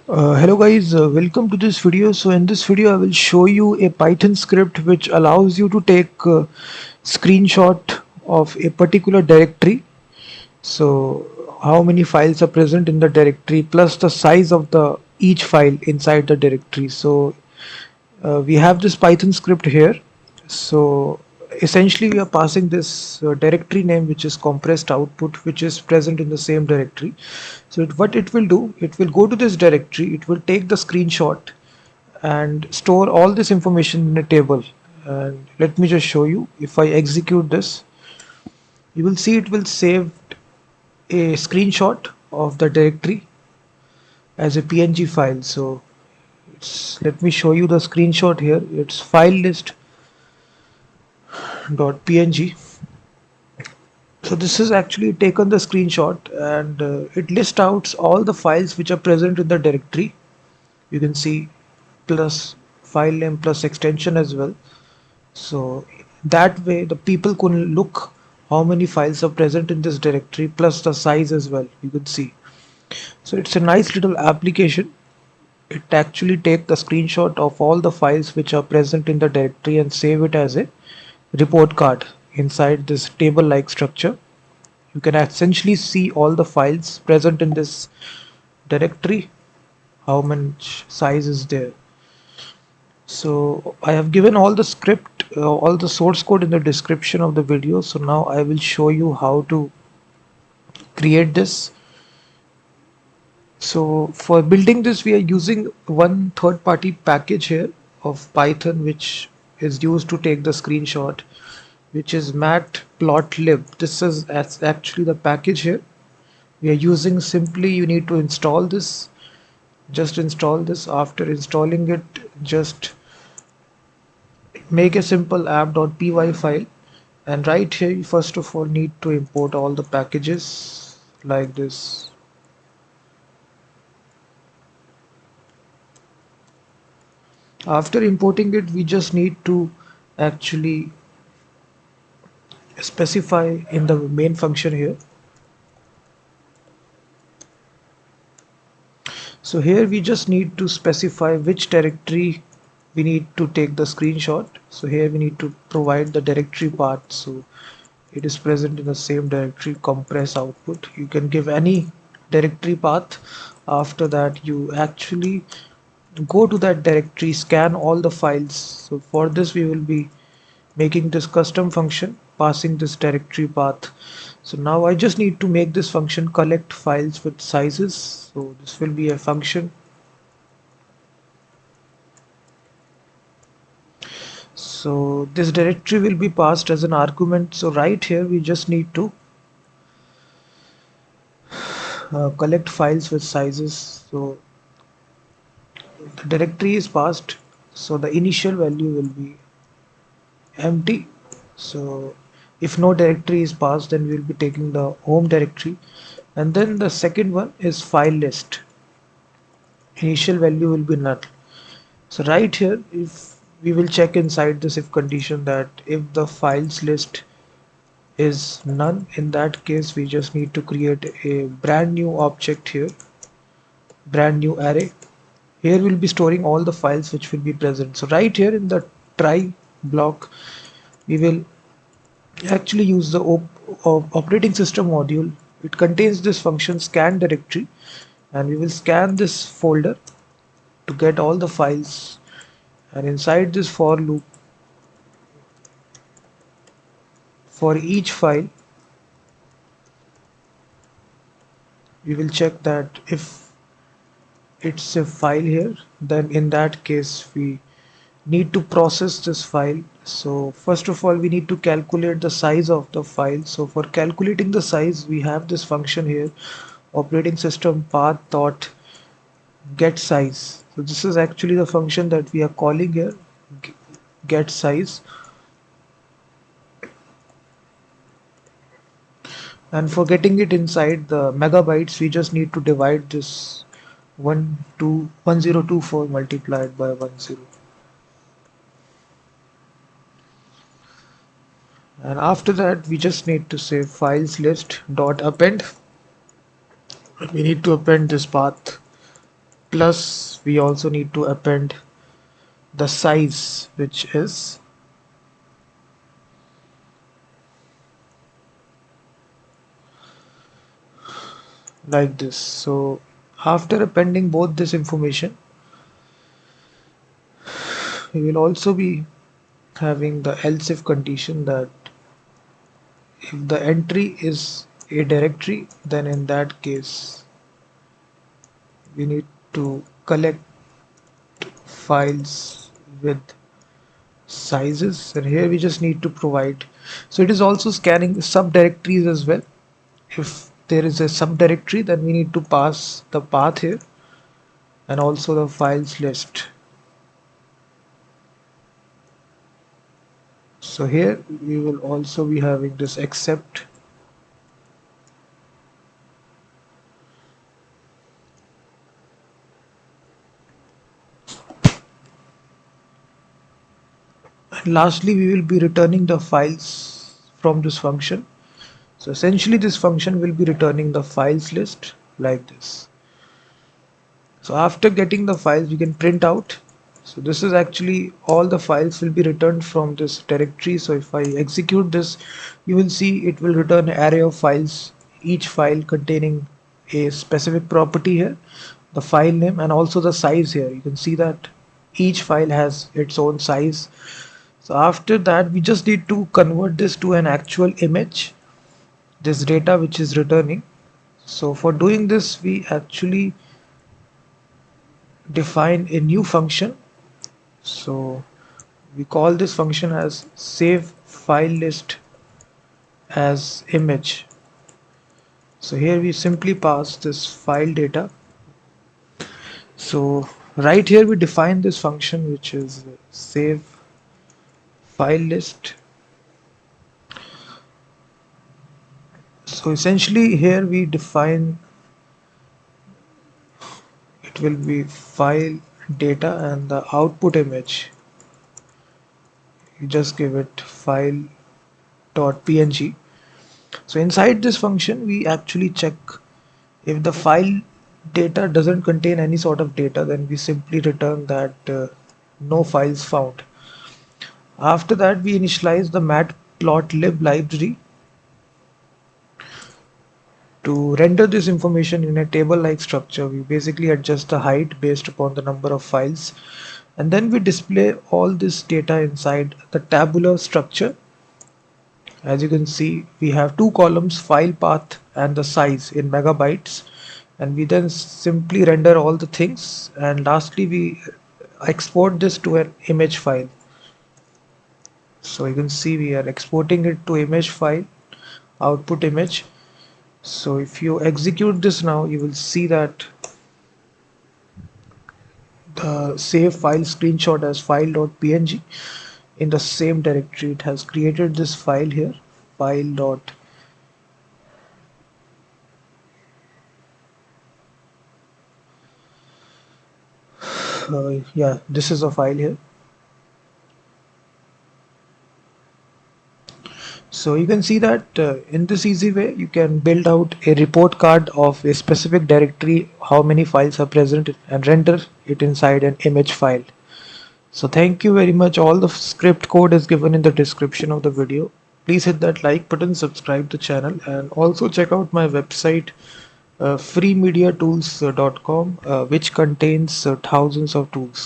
Hello guys, welcome to this video. So in this video I will show you a Python script which allows you to take screenshot of a particular directory. So how many files are present in the directory plus the size of the each file inside the directory. So we have this Python script here. So essentially we are passing this directory name which is compressed output, which is present in the same directory. So what it will do, it will go to this directory, it will take the screenshot and store all this information in a table. And let me just show you. If I execute this, you will see it will save a screenshot of the directory as a PNG file. So let me show you the screenshot here. It's file list.png. So this is actually taken the screenshot, and it lists out all the files which are present in the directory. You can see plus file name plus extension as well. So that way the people can look how many files are present in this directory plus the size as well, you can see. So it's a nice little application. It actually take the screenshot of all the files which are present in the directory and save it as a report card inside this table like structure. You can essentially see all the files present in this directory, how much size is there. So I have given all the script, all the source code in the description of the video. So now I will show you how to create this. So for building this, we are using one third-party package here of Python, which is used to take the screenshot, which is Matplotlib. This is actually the package here. We are using simply, you need to install this. Just install this. After installing it, just make a simple app.py file, and right here you first of all need to import all the packages like this. After importing it, we just need to actually specify in the main function here. So here we just need to specify which directory we need to take the screenshot. So here we need to provide the directory path, so it is present in the same directory, compress output. You can give any directory path. After that you actually go to that directory, scan all the files. So for this we will be making this custom function passing this directory path. So now I just need to make this function collect files with sizes. So this will be a function. So this directory will be passed as an argument. So right here we just need to collect files with sizes. So the directory is passed, so the initial value will be empty. So if no directory is passed, then we will be taking the home directory, and then the second one is file list. Initial value will be null. So right here, if we will check inside this if condition that if the files list is none, in that case we just need to create a brand new object here, brand new array. Here we'll be storing all the files which will be present. So right here in the try block, we will actually use the operating system module. It contains this function scan directory, and we will scan this folder to get all the files. And inside this for loop, for each file, we will check that if it's a file here, then in that case we need to process this file. So first of all we need to calculate the size of the file. So for calculating the size, we have this function here, operating system path dot get size. So this is actually the function that we are calling here, get size. And for getting it inside the megabytes, we just need to divide this 1024 multiplied by 10. And after that we just need to say files list dot append. We need to append this path plus we also need to append the size, which is like this. So after appending both this information, we will also be having the else if condition, that if the entry is a directory, then in that case we need to collect files with sizes, and here we just need to provide. So it is also scanning subdirectories as well. If there is a subdirectory, then we need to pass the path here and also the files list. So here we will also be having this except, and lastly we will be returning the files from this function. So essentially this function will be returning the files list like this. So after getting the files, we can print out. So this is actually all the files will be returned from this directory. So if I execute this, you will see it will return an array of files, each file containing a specific property here, the file name, and also the size here. You can see that each file has its own size. So after that, we just need to convert this to an actual image, this data which is returning. So for doing this, we actually define a new function. So we call this function as save file list as image. So here we simply pass this file data. So right here we define this function, which is save file list. So essentially here we define, it will be file data and the output image, you just give it file.png. So inside this function we actually check if the file data doesn't contain any sort of data, then we simply return that no files found. After that we initialize the Matplotlib library to render this information in a table-like structure. We basically adjust the height based upon the number of files, and then we display all this data inside the tabular structure. As you can see, we have two columns, file path and the size in megabytes, and we then simply render all the things, and lastly we export this to an image file. So you can see we are exporting it to image file, output image. So if you execute this now, you will see that the save file screenshot as file.png in the same directory. It has created this file here, file dot yeah, this is a file here. So you can see that in this easy way you can build out a report card of a specific directory, how many files are present, and render it inside an image file. So thank you very much. All the script code is given in the description of the video. Please hit that like button, subscribe the channel, and also check out my website freemediatools.com, which contains thousands of tools.